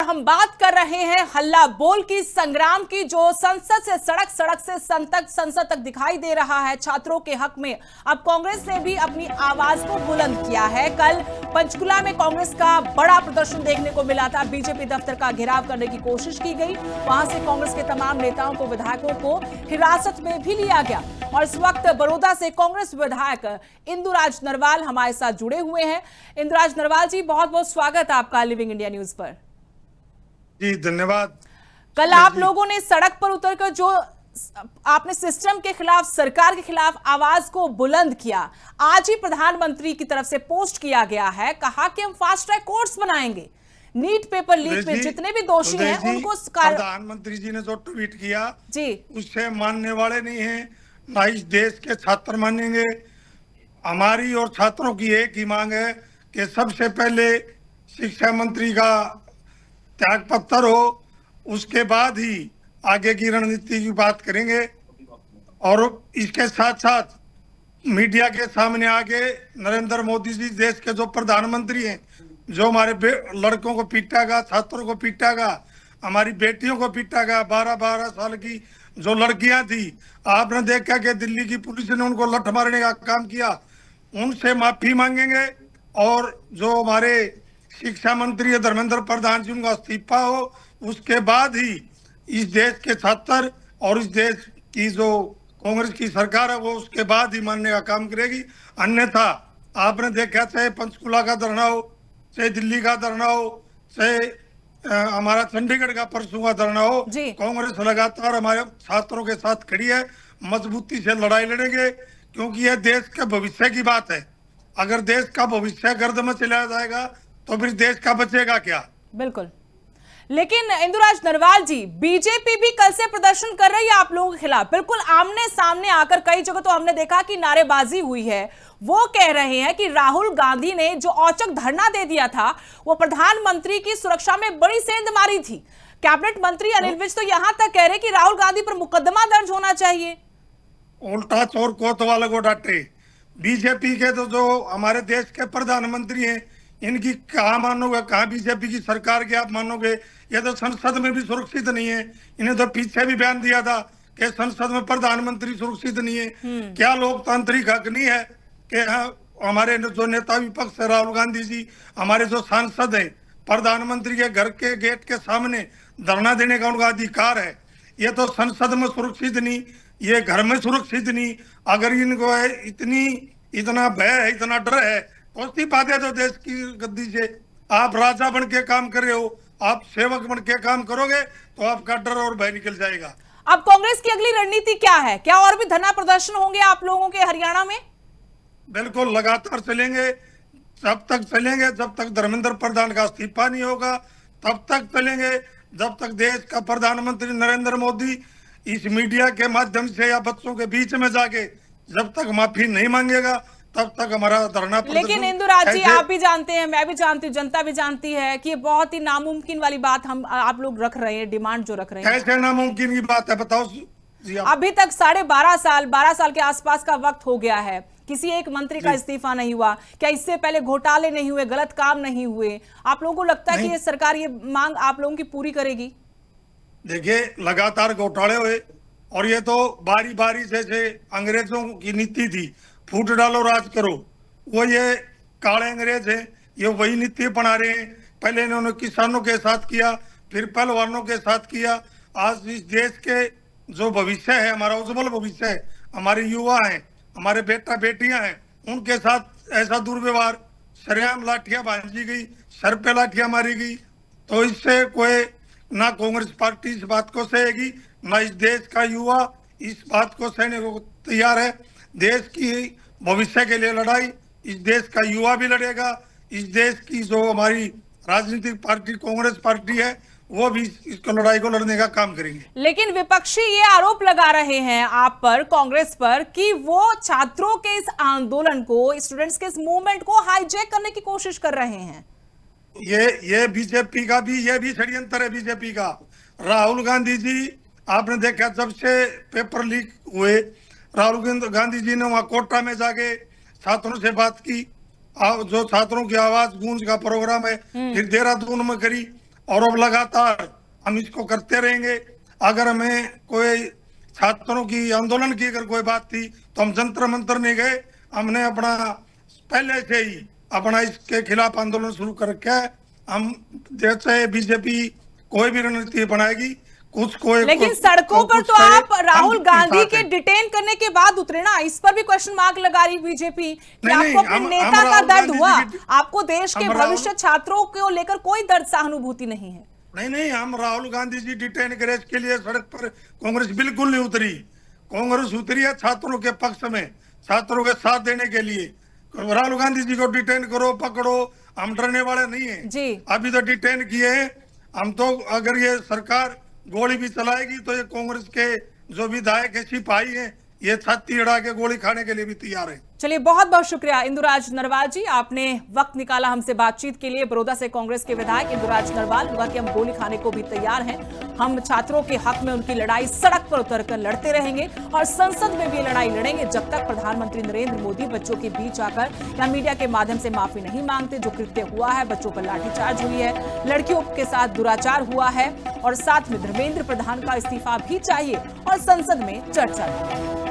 हम बात कर रहे हैं हल्ला बोल की, संग्राम की, जो संसद से सड़क, सड़क से संसद तक दिखाई दे रहा है छात्रों के हक में। अब कांग्रेस ने भी अपनी आवाज को बुलंद किया है। कल पंचकुला में कांग्रेस का बड़ा प्रदर्शन देखने को मिला था। बीजेपी दफ्तर का घेराव करने की कोशिश की गई। वहां से कांग्रेस के तमाम नेताओं को, विधायकों को हिरासत में भी लिया गया। और इस वक्त बड़ौदा से कांग्रेस विधायक इंदुराज नरवाल हमारे साथ जुड़े हुए हैं। इंदुराज नरवाल जी, बहुत बहुत स्वागत है आपका लिविंग इंडिया न्यूज पर। जी धन्यवाद। कल आप लोगों ने सड़क पर उतरकर जो आपने सिस्टम के खिलाफ, सरकार के खिलाफ आवाज को बुलंद किया। आज ही प्रधानमंत्री की तरफ से पोस्ट किया गया है, कहा कि हम फास्ट ट्रैक कोर्ट्स बनाएंगे। नीट पेपर लीक में जितने भी दोषी हैं उनको प्रधानमंत्री जी ने जो ट्वीट किया जी उससे मानने वाले नहीं हैं, ना इस देश के छात्र मानेंगे। हमारी और छात्रों की एक ही मांग है कि सबसे पहले शिक्षा मंत्री का त्याग पत्र हो, उसके बाद ही आगे की रणनीति की बात करेंगे। और इसके साथ साथ मीडिया के सामने आके नरेंद्र मोदी जी देश के जो प्रधानमंत्री हैं, जो हमारे लड़कों को पीटागा, छात्रों को पीटागा, हमारी बेटियों को पीटागा, 12-12 साल की जो लड़कियां थी, आपने देखा कि दिल्ली की पुलिस ने उनको लठ मारने का काम किया, उनसे माफी मांगेंगे। और जो हमारे शिक्षा मंत्री धर्मेंद्र प्रधान जी, उनका इस्तीफा हो, उसके बाद ही इस देश के छात्र और इस देश की जो कांग्रेस की सरकार है वो उसके बाद ही मानने का काम करेगी। अन्यथा आपने देखा, चाहे पंचकुला का धरना हो, चाहे दिल्ली का धरना हो, चाहे हमारा चंडीगढ़ का परसों का धरना हो, कांग्रेस लगातार हमारे छात्रों के साथ खड़ी है। मजबूती से लड़ाई लड़ेंगे, क्योंकि यह देश के भविष्य की बात है। अगर देश का भविष्य गर्द में चला जाएगा तो फिर देश का बचेगा क्या? बिल्कुल। लेकिन इंदुराज नरवाल जी, बीजेपी भी कल से प्रदर्शन कर रही है आप लोगों के खिलाफ। बिल्कुल आमने सामने आकर कई जगह तो हमने देखा कि नारेबाजी हुई है। वो कह रहे हैं कि राहुल गांधी ने जो औचक धरना दे दिया था, वो प्रधानमंत्री की सुरक्षा में बड़ी सेंध मारी थी। कैबिनेट मंत्री अनिल विज तो यहां तक कह रहे कि राहुल गांधी पर मुकदमा दर्ज होना चाहिए। उल्टा चोर कोतवाल को डांटे। बीजेपी के तो जो हमारे देश के प्रधानमंत्री हैं, इनकी कहा मानोगे, कहा बीजेपी की सरकार की आप मानोगे? ये तो संसद में भी सुरक्षित नहीं है। इन्हें तो पीछे भी बयान दिया था कि संसद में प्रधानमंत्री सुरक्षित नहीं है। क्या लोकतांत्रिक हक नहीं है कि हमारे जो नेता विपक्ष है राहुल गांधी जी, हमारे जो सांसद हैं, प्रधानमंत्री के घर के गेट के सामने धरना देने का उनका अधिकार है। ये तो संसद में सुरक्षित नहीं, ये घर में सुरक्षित नहीं। अगर इनको इतना भय है, इतना डर है, तो इस्तीफा दे दो देश की गद्दी से। आप राजा बन के काम कर रहे हो, आप सेवक बन के काम करोगे तो आपका डर और भय निकल जाएगा। अब कांग्रेस की अगली रणनीति क्या है? क्या और भी धरना प्रदर्शन होंगे आप लोगों के हरियाणा में? बिल्कुल लगातार चलेंगे, जब तक चलेंगे जब तक धर्मेंद्र प्रधान का इस्तीफा नहीं होगा, तब तक चलेंगे। जब तक देश का प्रधानमंत्री नरेंद्र मोदी इस मीडिया के माध्यम से या बच्चों के बीच में जाके जब तक माफी नहीं मांगेगा, तब तक हमारा धरना। लेकिन इंदुराज जी, आप भी जानते हैं, मैं भी जानती हूँ, जनता भी जानती है कि बहुत ही नामुमकिन वाली बात हम आप लोग रख रहे हैं, डिमांड जो रख रहे हैं। कैसे नामुमकिन की बात है, बताओ जी। अभी तक 12.5 साल के आसपास का वक्त हो गया है, किसी एक मंत्री का इस्तीफा नहीं हुआ। क्या इससे पहले घोटाले नहीं हुए, गलत काम नहीं हुए? आप लोगों को लगता है कि ये सरकार ये मांग आप लोगों की पूरी करेगी? देखिए, लगातार घोटाले हुए और ये तो बारी बारी से अंग्रेजों की नीति थी, फूट डालो राज करो। वो ये काले अंग्रेज हैं, ये वही नीति अपना रहे हैं। पहले इन्होंने किसानों के साथ किया, फिर पहलवानों के साथ किया। आज इस देश के जो भविष्य है, हमारा उज्जवल भविष्य है, हमारे युवा हैं, हमारे बेटा बेटियां हैं, उनके साथ ऐसा दुर्व्यवहार, सरेआम लाठियां बांधी गई, सर पे लाठियां मारी गई। तो इससे कोई ना कांग्रेस पार्टी इस बात को सहेगी, ना इस देश का युवा इस बात को सहने को तैयार है। देश की भविष्य के लिए लड़ाई इस देश का युवा भी लड़ेगा। इस देश की जो हमारी राजनीतिक पार्टी कांग्रेस पार्टी है, वो भी इसको लड़ाई को लड़ने का काम करेंगे। लेकिन विपक्षी ये आरोप लगा रहे हैं आप पर, कांग्रेस पर, कि वो छात्रों के इस आंदोलन को, स्टूडेंट्स के इस मूवमेंट को हाईजैक करने की कोशिश कर रहे हैं। ये बीजेपी का भी ये भी षड्यंत्र है। बीजेपी का राहुल गांधी जी, आपने देखा जब से पेपर लीक हुए, राहुल गांधी जी ने वहां कोटा में जाके छात्रों से बात की, जो छात्रों की आवाज गूंज का प्रोग्राम है, फिर देहरादून में करी, और अब लगातार हम इसको करते रहेंगे। अगर हमें कोई छात्रों की आंदोलन की अगर कोई बात थी तो हम जंतर मंतर नहीं गए, हमने अपना पहले से ही अपना इसके खिलाफ आंदोलन शुरू कर रखा है। हम जैसे बीजेपी कोई भी रणनीति बनाएगी कुछ कोई, लेकिन सड़कों पर तो आप राहुल गांधी के डिटेन करने के बाद उतरे ना, इस पर भी क्वेश्चन मार्क लगा रही बीजेपी कि आपको अपने नेता का दर्द हुआ, आपको देश के भविष्य छात्रों को लेकर कोई दर्द सहानुभूति नहीं है। नहीं, हम राहुल गांधी जी डिटेन करे इसके लिए सड़क पर कांग्रेस बिल्कुल नहीं उतरी। कांग्रेस उतरी है छात्रों के पक्ष में, छात्रों के साथ देने के लिए। राहुल गांधी जी को डिटेन करो, पकड़ो, हम डरने वाले नहीं है जी। अभी तो डिटेन किए हैं हम, तो अगर ये सरकार गोली भी चलाएगी तो ये कांग्रेस के जो विधायक है, सिपाही हैं, ये छाती अड़ा के गोली खाने के लिए भी तैयार है। चलिए, बहुत बहुत शुक्रिया इंदुराज नरवाल जी, आपने वक्त निकाला हमसे बातचीत के लिए। बड़ौदा से कांग्रेस के विधायक इंदुराज नरवाल हुआ कि हम गोली खाने को भी तैयार हैं, हम छात्रों के हक में उनकी लड़ाई सड़क पर उतरकर लड़ते रहेंगे और संसद में भी लड़ाई लड़ेंगे जब तक प्रधानमंत्री नरेंद्र मोदी बच्चों के बीच आकर या मीडिया के माध्यम से माफी नहीं मांगते। जो कृत्य हुआ है, बच्चों पर लाठीचार्ज हुई है, लड़कियों के साथ दुराचार हुआ है और साथ में धर्मेंद्र प्रधान का इस्तीफा भी चाहिए और संसद में चर्चा।